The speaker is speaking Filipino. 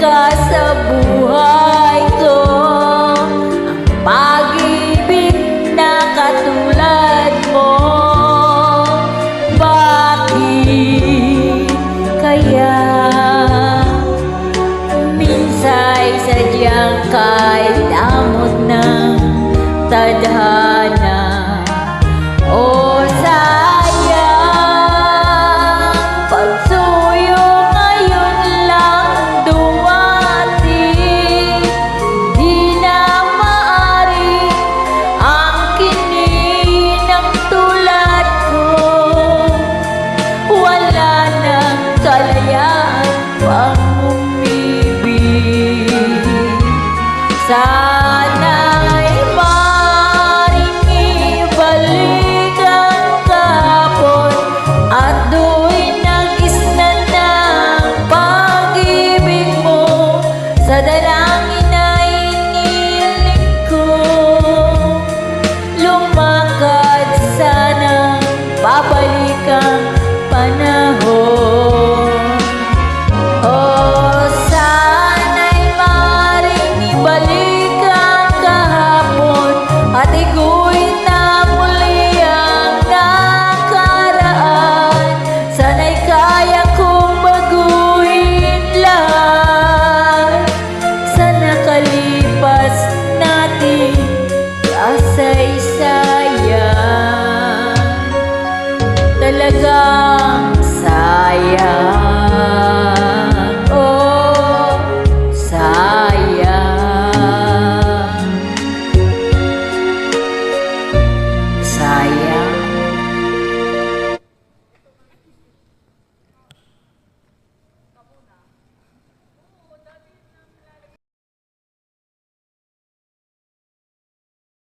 ka sa buhay ko, ang pag-ibig na katulad mo. Bakit kaya minsa'y sadyang kay damot ng tadhana? O sayang, pagsuyo ngayon lang dumating, di na maari ang kininang tulad ko. Wala nang kalayaan pang umibig. Sana'y maring ibalik ang kahapon at do'y nag-isnan ng pag-ibig mo. Sa dalangin ay iniling ko, lumakad sana, babalik ang panahon. Oh, sana'y maring ibalik ang kahapon at iguhin na muli ang nakaraan. Sana'y kaya kong baguhin lahat sa nakalipas nating kasaysayan. Talagang sayang.